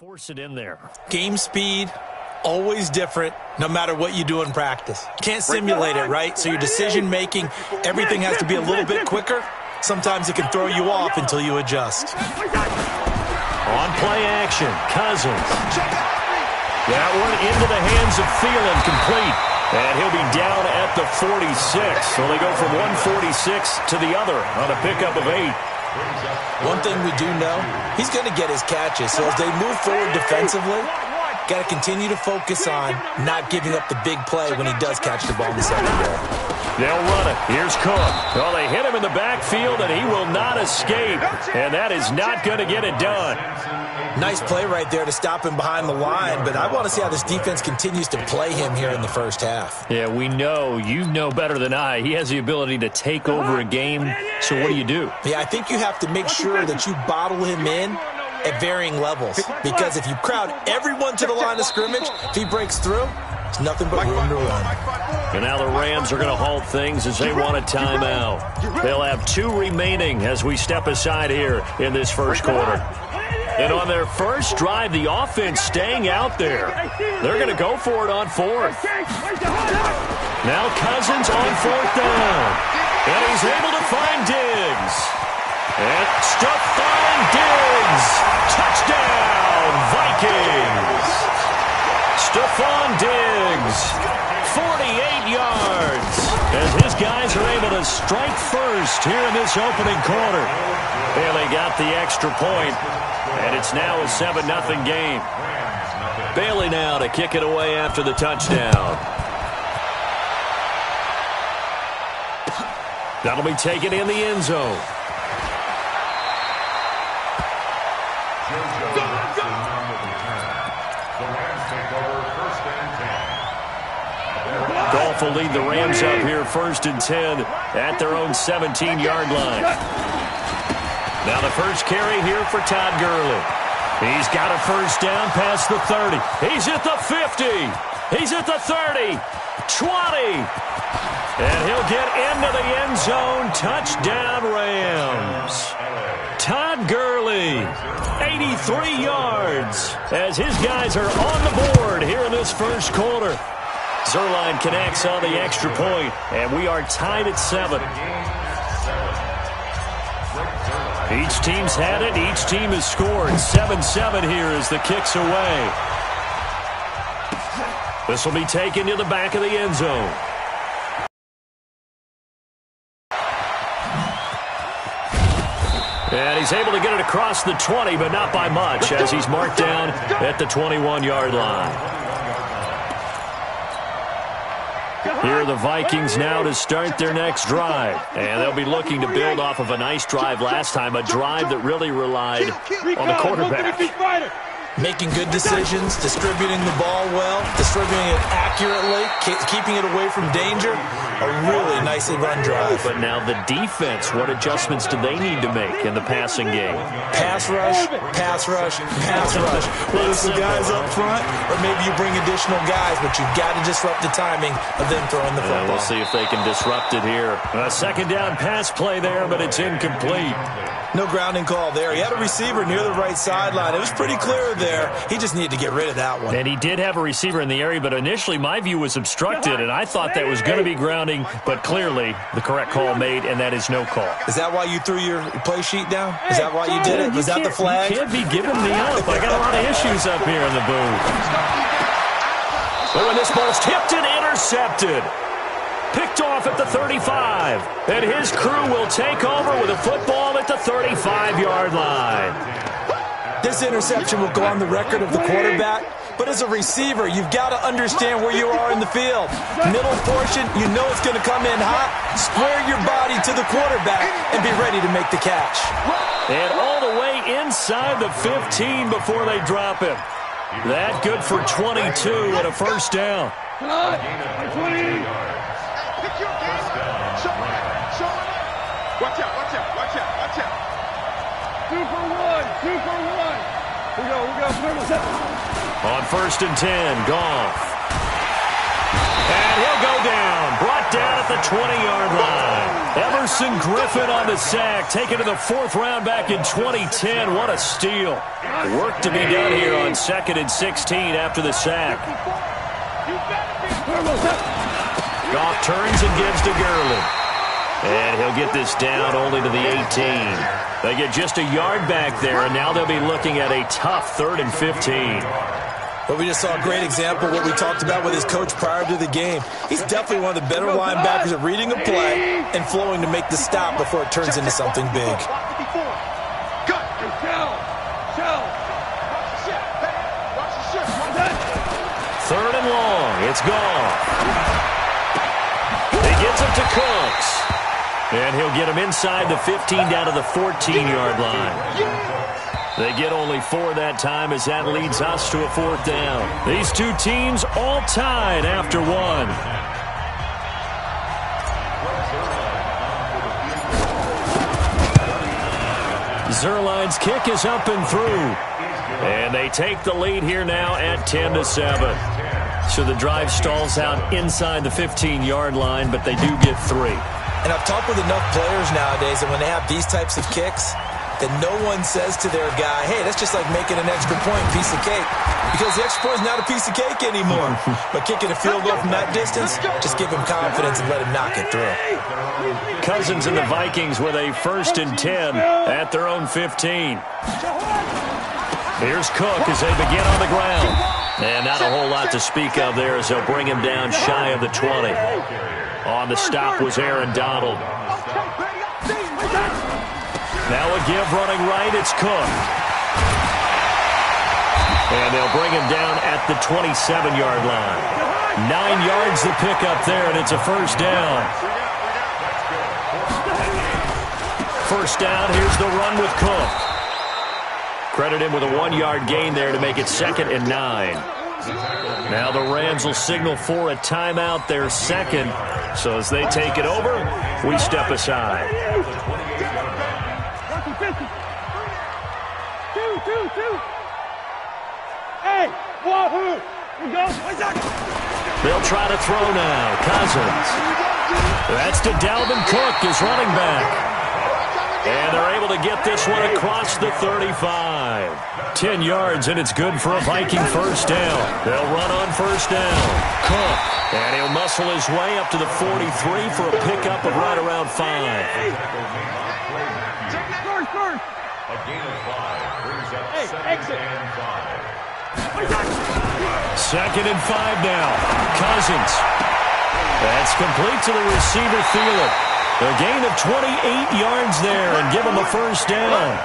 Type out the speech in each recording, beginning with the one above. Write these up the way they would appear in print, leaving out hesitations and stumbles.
force it in there. Game speed, always different, no matter what you do in practice. Can't simulate it, right? So your decision-making, everything has to be a little bit quicker. Sometimes it can throw you off until you adjust. On play action, Cousins. That one into the hands of Thielen, complete. And he'll be down at the 46. So they go from 146 to the other on a pickup of 8. One thing we do know, he's going to get his catches. So as they move forward defensively, got to continue to focus on not giving up the big play when he does catch the ball in the secondary. They'll run it. Here's Cook. Well, they hit him in the backfield, and he will not escape. And that is not going to get it done. Nice play right there to stop him behind the line, but I want to see how this defense continues to play him here in the first half. Yeah, we know. You know better than I. He has the ability to take over a game, so what do? Yeah, I think you have to make sure that you bottle him in at varying levels, because if you crowd everyone to the line of scrimmage, if he breaks through, it's nothing but room to run. And now the Rams are going to halt things as they want a timeout. They'll have 2 remaining as we step aside here in this first quarter. And on their first drive, the offense staying out there. They're going to go for it on 4th. Now Cousins on 4th down. And he's able to find Diggs. And Stephon Diggs. Touchdown, Vikings. Stephon Diggs, 48 yards. As his guys are able to strike first here in this opening quarter. And they got the extra point. And it's now a 7-0 game. Bailey now to kick it away after the touchdown. That'll be taken in the end zone. Goff will lead the Rams up here 1st and 10 at their own 17-yard line. Now the first carry here for Todd Gurley. He's got a first down past the 30. He's at the 50. He's at the 30. 20. And he'll get into the end zone. Touchdown, Rams. Todd Gurley, 83 yards, as his guys are on the board here in this first quarter. Zerline connects on the extra point, and we are tied at 7. Each team's had it. Each team has scored. 7-7 here as the kick's away. This will be taken to the back of the end zone. And he's able to get it across the 20, but not by much, as he's marked down at the 21-yard line. Here are the Vikings now to start their next drive. And they'll be looking to build off of a nice drive last time, a drive that really relied on the quarterback. Making good decisions, distributing the ball well, distributing it accurately, keeping it away from danger. A really nicely run drive. But now the defense, what adjustments do they need to make in the passing game? Pass rush, pass rush, pass rush. Whether it's the guys up front or maybe you bring additional guys, but you've got to disrupt the timing of them throwing the football. We'll see if they can disrupt it here. A second down pass play there, but it's incomplete. No grounding call there. He had a receiver near the right sideline. It was pretty clear there. He just needed to get rid of that one. And he did have a receiver in the area, but initially my view was obstructed, and I thought that was going to be grounding, but clearly the correct call made, and that is no call. Is that why you threw your play sheet down? Is that why you did it? Was that the flag? You can't be giving me up. I got a lot of issues up here in the booth. Oh, and this ball's tipped and intercepted. Picked off at the 35. And his crew will take over with a football at the 35-yard line. This interception will go on the record of the quarterback, but as a receiver, you've got to understand where you are in the field. Middle portion, you know it's going to come in hot. Square your body to the quarterback and be ready to make the catch. And all the way inside the 15 before they drop him. That good for 22 and a first down. Watch out, watch out, watch out, watch out. 2 for 1, 2 for 1. We go. On 1st and 10, Goff. And he'll go down. Brought down at the 20-yard line. Ever Everson Griffin on the sack, taken to the 4th round back in 2010. What a steal. Work to be done here on 2nd and 16 after the sack. Goff turns and gives to Gurley. And he'll get this down only to the 18. They get just a yard back there, and now they'll be looking at a tough 3rd and 15. But we just saw a great example of what we talked about with his coach prior to the game. He's definitely one of the better linebackers at reading a play and flowing to make the stop before it turns into something big. 3rd and long. It's gone. He gets it to Cooks. And he'll get him inside the 15 down to the 14-yard line. They get only 4 that time as that leads us to a 4th down. These two teams all tied after 1. Zerline's kick is up and through. And they take the lead here now at 10-7. So the drive stalls out inside the 15-yard line, but they do get 3. And I've talked with enough players nowadays that when they have these types of kicks, that no one says to their guy, hey, that's just like making an extra point, piece of cake. Because the extra point is not a piece of cake anymore. But kicking a field goal from that distance, just give him confidence and let him knock it through. Cousins and the Vikings with a 1st and 10 at their own 15. Here's Cook as they begin on the ground. And not a whole lot to speak of there as they'll bring him down shy of the 20. On the stop was Aaron Donald. Now a give running right, it's Cook. And they'll bring him down at the 27-yard line. 9 yards to pick up there, and it's a 1st down. 1st down, here's the run with Cook. Credit him with a 1-yard gain there to make it 2nd and 9. Now the Rams will signal for a timeout, their 2nd. So as they take it over, we step aside. Hey, wahoo! They'll try to throw now. Cousins. That's to Dalvin Cook, his running back. And they're able to get this one across the 35. 10 yards, and it's good for a Viking 1st down. They'll run on 1st down. Cook. And he'll muscle his way up to the 43 for a pickup of right around 5. A gain of 5 brings up 2nd and 5. 2nd and 5 now. Cousins. That's complete to the receiver, Thielen. A gain of 28 yards there and give him a 1st down.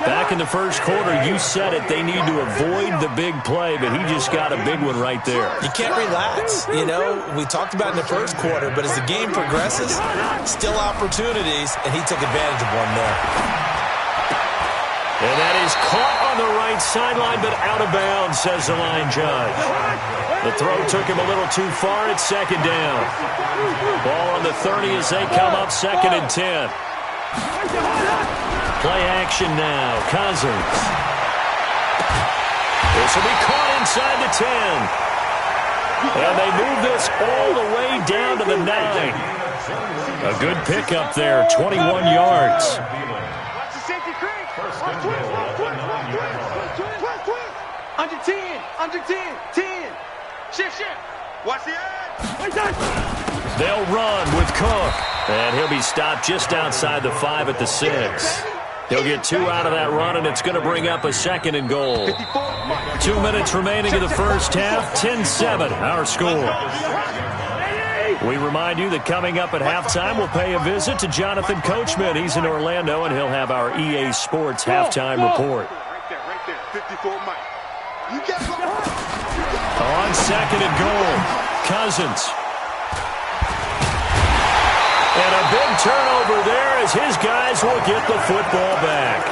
Back in the 1st quarter, you said it, they need to avoid the big play, but he just got a big one right there. You can't relax. You know, we talked about in the 1st quarter, but as the game progresses, still opportunities, and he took advantage of one there. And that is caught on the right sideline, but out of bounds, says the line judge. The throw took him a little too far. It's 2nd down. Ball on the 30 as they come up 2nd and 10. Play action now. Cousins. This will be caught inside the 10. And they move this all the way down to the 9. A good pickup there, 21 yards. Under 10, under 10, 10. Shift. Watch the edge. They'll run with Cook. And he'll be stopped just outside the 5 at the 6. He'll get 2 out of that run, and it's going to bring up a 2nd and goal. 2 minutes remaining in the 1st half. 10-7, our score. We remind you that coming up at halftime, we'll pay a visit to Jonathan Coachman. He's in Orlando, and he'll have our EA Sports halftime report. Right there, 54 Mike. On 2nd and goal, Cousins. And a big turnover there as his guys will get the football back.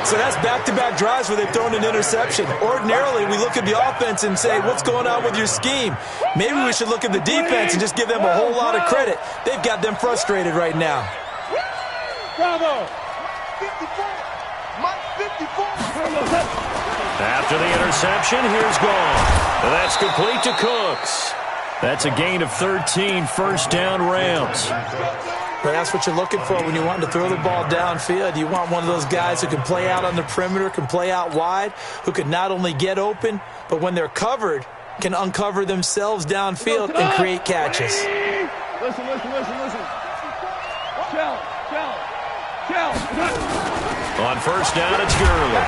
So that's back-to-back drives where they've thrown an interception. Ordinarily, we look at the offense and say, what's going on with your scheme? Maybe we should look at the defense and just give them a whole lot of credit. They've got them frustrated right now. Bravo. 54. Mike, 54. After the interception, here's gone. And that's complete to Cooks. That's a gain of 13, 1st down Rams. But that's what you're looking for when you want to throw the ball downfield. You want one of those guys who can play out on the perimeter, can play out wide, who can not only get open, but when they're covered, can uncover themselves downfield and create catches. Listen. On first down, it's Gurley.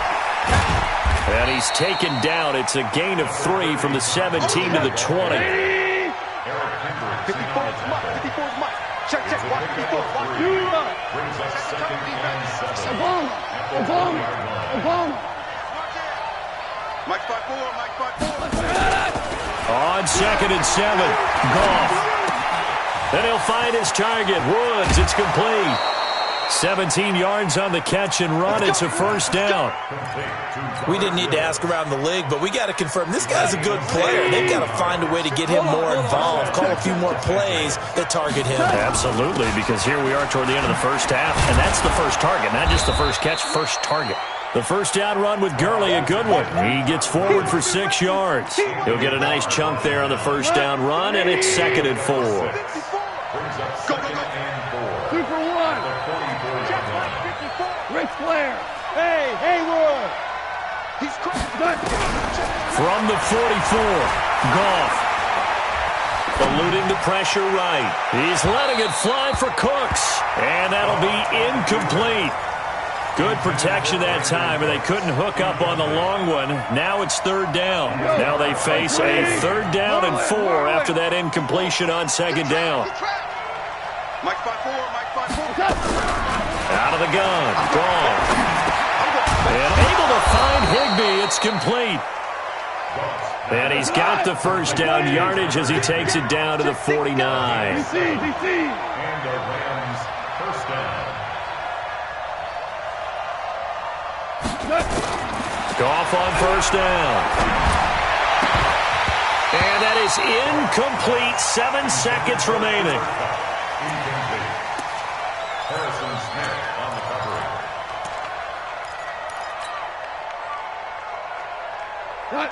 And he's taken down. It's a gain of 3 from the 17 to the 20. 54 is Mike. Check. Watch 54. Brings us second and 7. Obama. Mike 5-4. On second and 7, Goff. Then he'll find his target, Woods. It's complete. 17 yards on the catch and run. It's a first down. We didn't need to ask around the league, but we got to confirm this guy's a good player. They've got to find a way to get him more involved, call a few more plays that target him. Absolutely, because here we are toward the end of the first half, and that's the first target, not just the first catch, first target. The first down run with Gurley, a good one. He gets forward for 6 yards. He'll get a nice chunk there on the first down run, and it's second and 4. Super 1. Ric Flair. Hey, Haywood. He's from the 44, Goff. Eluding the pressure right. He's letting it fly for Cooks, and that'll be incomplete. Good protection that time, and they couldn't hook up on the long one. Now it's third down. Now they face a third down and 4 after that incompletion on second down. Mike 5-4. Out of the gun. Gone. And able to find Higbee. It's complete. And he's got the first down yardage as he takes it down to the 49. DC. And the Rams first down. Goff on first down. And that is incomplete. 7 seconds remaining. Incomplete. Harrison Smith on the coverage.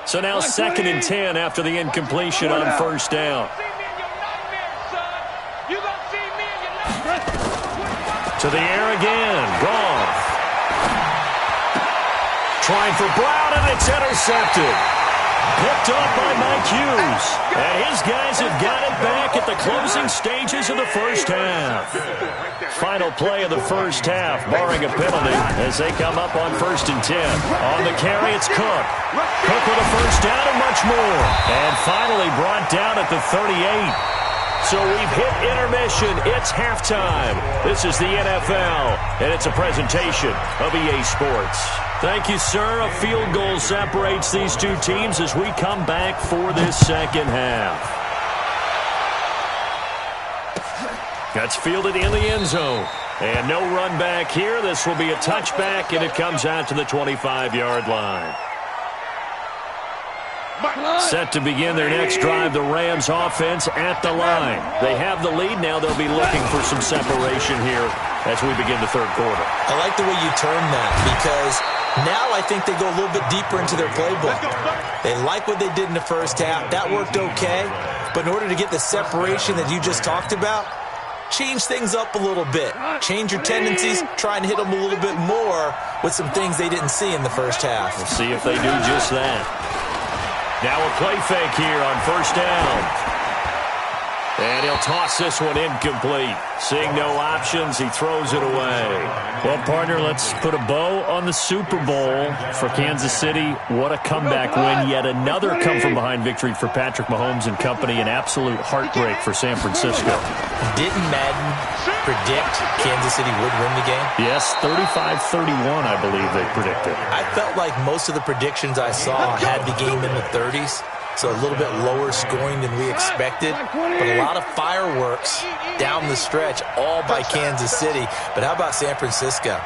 So now second and 10 after the incompletion on first down. To the air again. Goff. Trying for Brown, and it's intercepted. Picked up by Mike Hughes. And his guys have got it back at the closing stages of the first half. Final play of the first half, barring a penalty, as they come up on first and 10. On the carry, it's Cook. Cook with a first down and much more. And finally brought down at the 38. So we've hit intermission. It's halftime. This is the NFL, and it's a presentation of EA Sports. Thank you, sir. A field goal separates these two teams as we come back for this second half. That's fielded in the end zone. And no run back here. This will be a touchback, and it comes out to the 25-yard line. Set to begin their next drive, the Rams offense at the line. They have the lead. Now they'll be looking for some separation here as we begin the third quarter. I like the way you term that, because now I think they go a little bit deeper into their playbook. They like what they did in the first half. That worked okay. But in order to get the separation that you just talked about, change things up a little bit. Change your tendencies. Try and hit them a little bit more with some things they didn't see in the first half. We'll see if they do just that. Now a play fake here on first down. And he'll toss this one incomplete. Seeing no options, he throws it away. Well, partner, let's put a bow on the Super Bowl for Kansas City. What a comeback win. Yet another come-from-behind victory for Patrick Mahomes and company. An absolute heartbreak for San Francisco. Didn't Madden predict Kansas City would win the game? Yes, 35-31, I believe they predicted. I felt like most of the predictions I saw had the game in the 30s. So a little bit lower scoring than we expected. But a lot of fireworks down the stretch, all by Kansas City. But how about San Francisco?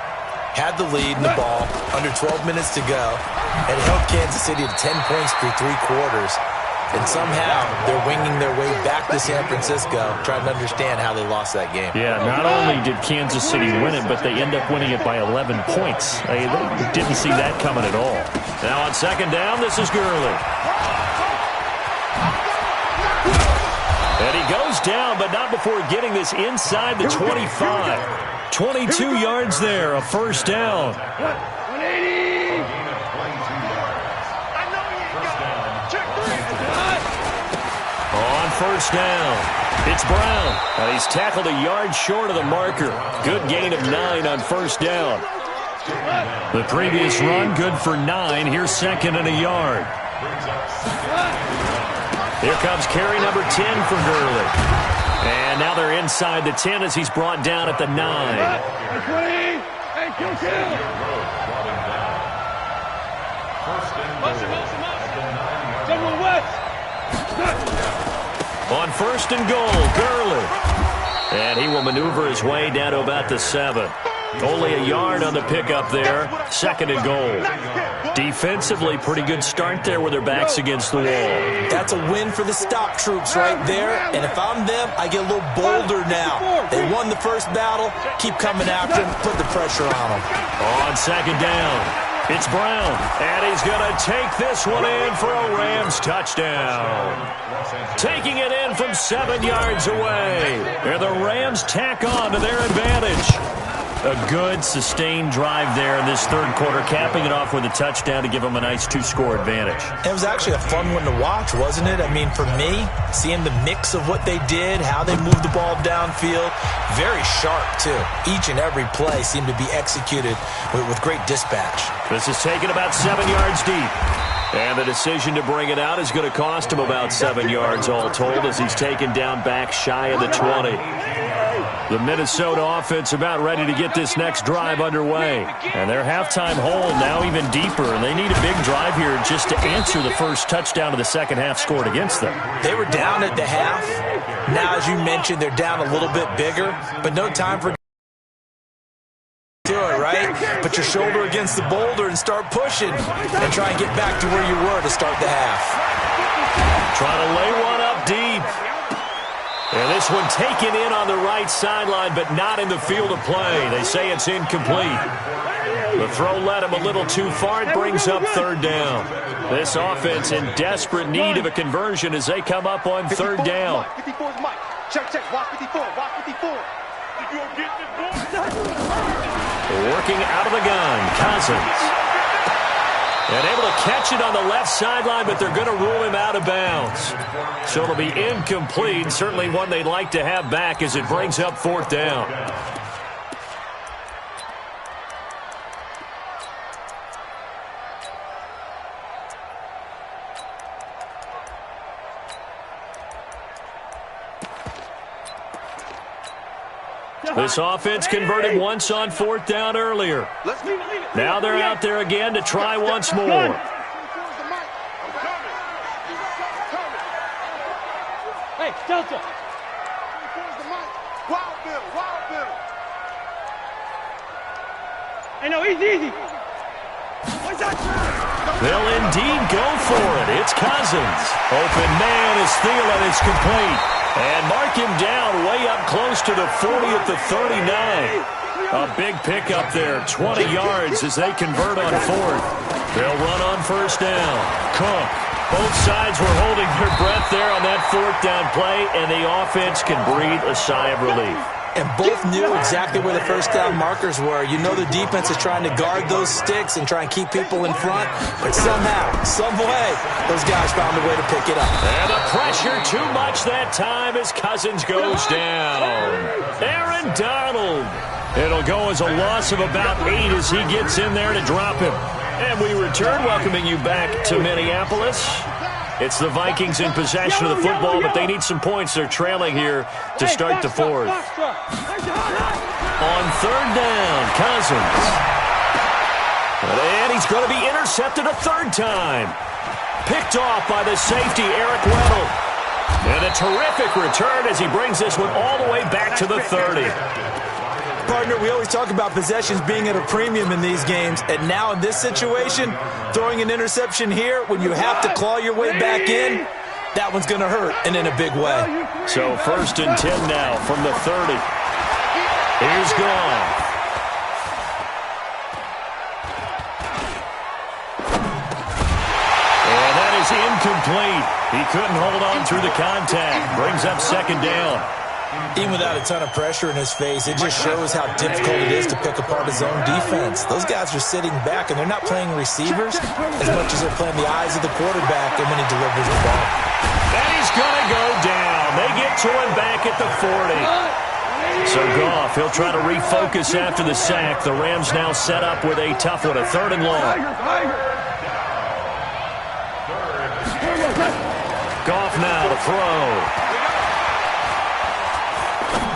Had the lead in the ball, under 12 minutes to go, and held Kansas City to 10 points through 3 quarters. And somehow they're winging their way back to San Francisco, trying to understand how they lost that game. Yeah, not only did Kansas City win it, but they end up winning it by 11 points. They didn't see that coming at all. Now on second down, this is Gurley. And he goes down, but not before getting this inside the 25. 22 yards there, a first down. 180. On first down, it's Brown. And he's tackled a yard short of the marker. Good gain of 9 on first down. The previous run, good for 9. Here's second and a yard. Here comes carry number 10 for Gurley. And now they're inside the 10 as he's brought down at the 9. On first and goal, Gurley. And he will maneuver his way down to about the 7. Only a yard on the pickup there. Second and goal. Defensively, pretty good start there with their backs against the wall. That's a win for the stop troops right there. And if I'm them, I get a little bolder now. They won the first battle. Keep coming after them. Put the pressure on them. On second down, it's Brown. And he's going to take this one in for a Rams touchdown. Taking it in from 7 yards away. And the Rams tack on to their advantage. A good, sustained drive there in this third quarter, capping it off with a touchdown to give them a nice 2-score advantage. It was actually a fun one to watch, wasn't it? I mean, for me, seeing the mix of what they did, how they moved the ball downfield, very sharp, too. Each and every play seemed to be executed with great dispatch. This is taken about 7 yards deep. And the decision to bring it out is going to cost him about 7 yards all told as he's taken down back shy of the 20. The Minnesota offense about ready to get this next drive underway. And their halftime hole now even deeper. And they need a big drive here just to answer the first touchdown of the second half scored against them. They were down at the half. Now, as you mentioned, they're down a little bit bigger. But no time for do it, right? Put your shoulder against the boulder and start pushing. And try and get back to where you were to start the half. Trying to lay one up deep. And this one taken in on the right sideline, but not in the field of play. They say it's incomplete. The throw led him a little too far. It brings up third down. This offense in desperate need of a conversion as they come up on third down. Working out of the gun, Cousins. And able to catch it on the left sideline, but they're going to rule him out of bounds. So it'll be incomplete. Certainly one they'd like to have back as it brings up fourth down. This offense converted once on fourth down earlier. Now they're out there again to try once more. Hey, Delta. Hey, no, easy. They'll indeed go for it. It's Cousins. Open man is Thielen. It's complete. And mark him down way up close to the 40 at the 39. A big pickup there, 20 yards as they convert on fourth. They'll run on first down. Cook. Both sides were holding their breath there on that fourth down play, and the offense can breathe a sigh of relief. And both knew exactly where the first down markers were. You know the defense is trying to guard those sticks and try and keep people in front. But somehow, some way, those guys found a way to pick it up. And the pressure too much that time as Cousins goes down. Aaron Donald. It'll go as a loss of about 8 as he gets in there to drop him. And we return, welcoming you back to Minneapolis. It's the Vikings in possession of the football, but they need some points. They're trailing here to start the fourth. On third down, Cousins. And he's going to be intercepted a third time. Picked off by the safety, Eric Weddle. And a terrific return as he brings this one all the way back to the 30. Partner, we always talk about possessions being at a premium in these games, and now in this situation, throwing an interception here when you have to claw your way back in, that one's going to hurt, and in a big way. So first and 10 now from the 30. Here's Gone. And that is incomplete. incomplete. He couldn't hold on through the contact. Brings up second down. Even without a ton of pressure in his face, it just shows how difficult it is to pick apart his own defense. Those guys are sitting back, and they're not playing receivers as much as they're playing the eyes of the quarterback and when he delivers the ball. And he's going to go down. They get to him back at the 40. So Goff, he'll try to refocus after the sack. The Rams now set up with a tough one, a 3rd and long. Goff now to throw.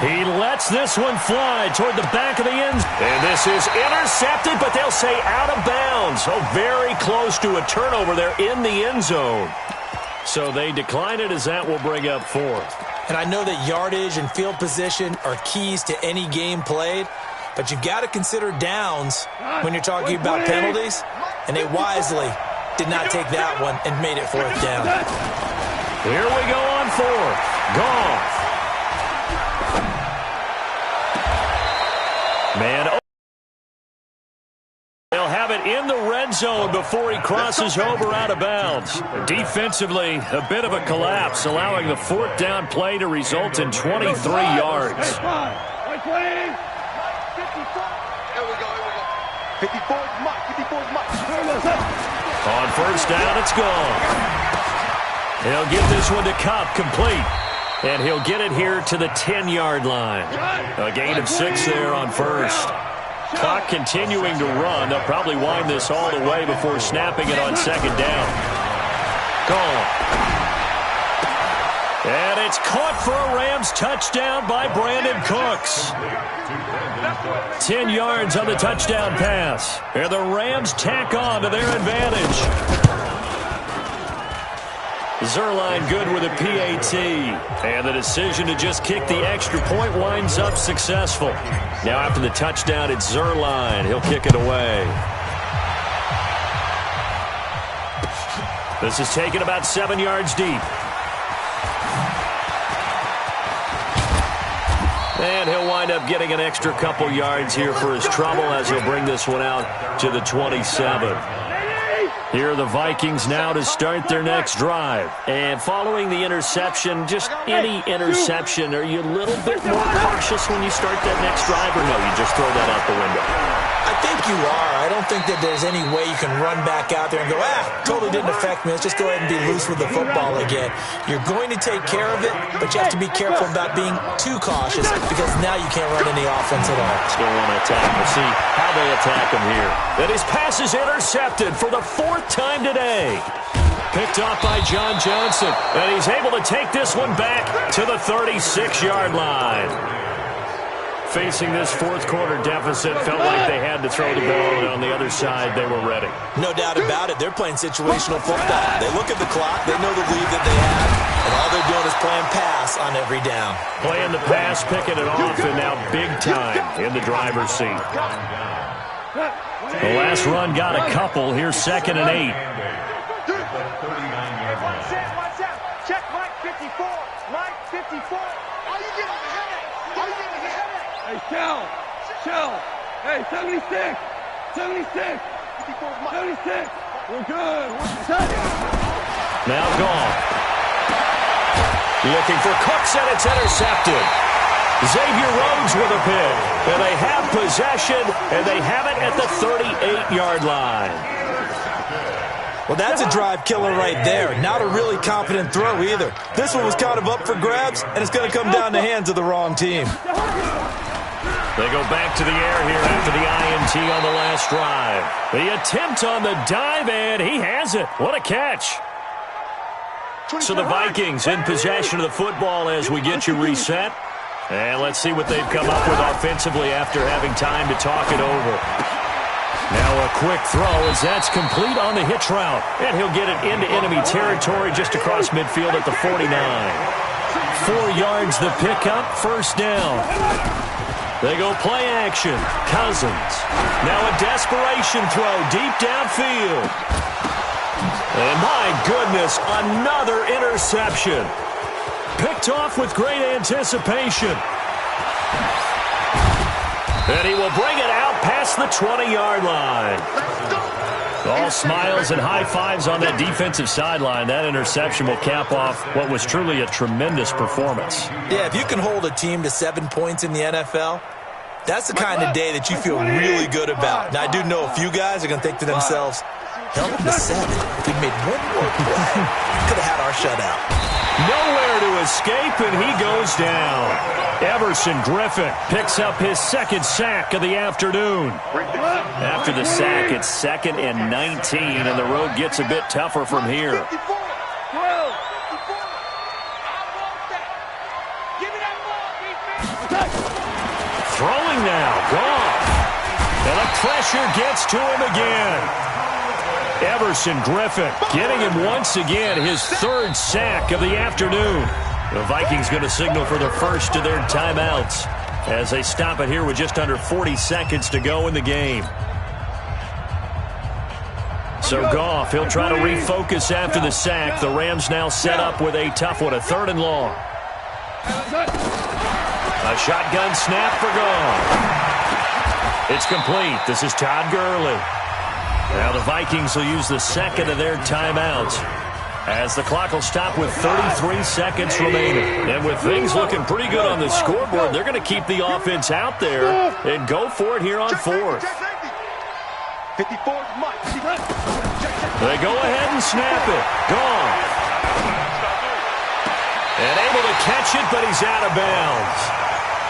He lets this one fly toward the back of the end. And this is intercepted, but they'll say out of bounds. So very close to a turnover there in the end zone. So they decline it as that will bring up 4th. And I know that yardage and field position are keys to any game played, but you've got to consider downs when you're talking about penalties. And they wisely did not take that one and made it 4th down. Here we go on 4th. Goff. Man, they'll have it in the red zone before he crosses over out of bounds. Defensively, a bit of a collapse, allowing the 4th down play to result in 23 yards. 54 is much. On 1st down, it's gone. He'll get this one to Kupp, complete. And he'll get it here to the 10-yard line. A gain of 6 there on 1st. Clock continuing to run. They'll probably wind this all the way before snapping it on 2nd down. Gone. And it's caught for a Rams touchdown by Brandon Cooks. 10 yards on the touchdown pass. And the Rams tack on to their advantage. Zerline good with a PAT. And the decision to just kick the extra point winds up successful. Now after the touchdown, it's Zerline. He'll kick it away. This is taken about 7 yards deep. And he'll wind up getting an extra couple yards here for his trouble as he'll bring this one out to the 27. Here are the Vikings now to start their next drive. And following the interception, just any interception, are you a little bit more cautious when you start that next drive, or no, you just throw that out the window? I think you are. I don't think that there's any way you can run back out there and go, totally didn't affect me. Let's just go ahead and be loose with the football again. You're going to take care of it, but you have to be careful about being too cautious because now you can't run any offense at all. Still want to attack. We'll see how they attack him here. And his pass is intercepted for the 4th time today. Picked off by John Johnson, and he's able to take this one back to the 36-yard line. Facing this 4th quarter deficit, felt like they had to throw the ball, and on the other side, they were ready. No doubt about it. They're playing situational football. They look at the clock. They know the lead that they have, and all they're doing is playing pass on every down. Playing the pass, picking it off, and now big time in the driver's seat. The last run got a couple. Here's 2nd and 8. Check Mike 54. Mike 54. Are you getting the headache? Are you getting the headache? Hey, Shell. Hey, 76. 76. 76. We're good. Now gone. Looking for Cooks, and it's intercepted. Xavier Rhodes with a pick. And they have possession, and they have it at the 38-yard line. Well, that's a drive killer right there. Not a really confident throw either. This one was kind of up for grabs, and it's going to come down the hands of the wrong team. They go back to the air here after the INT on the last drive. The attempt on the dive, and he has it. What a catch. So the Vikings in possession of the football as we get you reset. And let's see what they've come up with offensively after having time to talk it over. Now a quick throw as that's complete on the hitch route. And he'll get it into enemy territory just across midfield at the 49. 4 yards the pickup, 1st down. They go play action. Cousins. Now a desperation throw deep downfield. And my goodness, another interception. Picked off with great anticipation. And he will bring it out past the 20-yard line. All smiles and high fives on that defensive sideline. That interception will cap off what was truly a tremendous performance. Yeah, if you can hold a team to 7 points in the NFL, that's the kind of day that you feel really good about. Now, I do know a few guys are going to think to themselves, held them to 7. If we made one more play, could have had our shutout. Nowhere to escape, and he goes down. Everson Griffin picks up his second sack of the afternoon. After the sack, it's 2nd and 19, and the road gets a bit tougher from here. Throwing now, Goff. And the pressure gets to him again. Everson Griffin getting him once again, his 3rd sack of the afternoon. The Vikings going to signal for the first of their timeouts as they stop it here with just under 40 seconds to go in the game. So Goff, he'll try to refocus after the sack. The Rams now set up with a tough one, a 3rd and long. A shotgun snap for Goff. It's complete. This is Todd Gurley. Now the Vikings will use the 2nd of their timeouts as the clock will stop with 33 seconds remaining. And with things looking pretty good on the scoreboard, they're going to keep the offense out there and go for it here on 4th. They go ahead and snap it. Gone. And able to catch it, but he's out of bounds.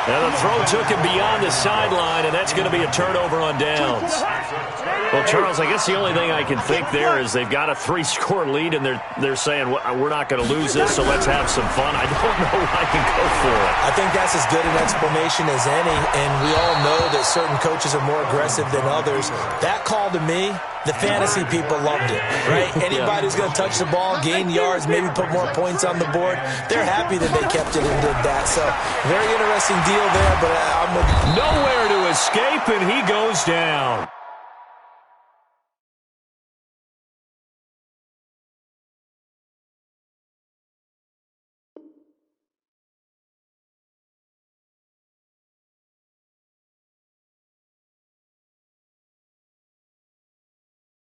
And the throw took him beyond the sideline, and that's going to be a turnover on downs. Well, Charles, I guess the only thing I can think there is they've got a 3-score lead, and they're saying, well, we're not going to lose this, so let's have some fun. I don't know if I can go for it. I think that's as good an explanation as any, and we all know that certain coaches are more aggressive than others. That call to me, the fantasy people loved it, right? Anybody who's going to touch the ball, gain yards, maybe put more points on the board, they're happy that they kept it and did that. So, very interesting deal there, but I'm with you. Nowhere to escape, and he goes down.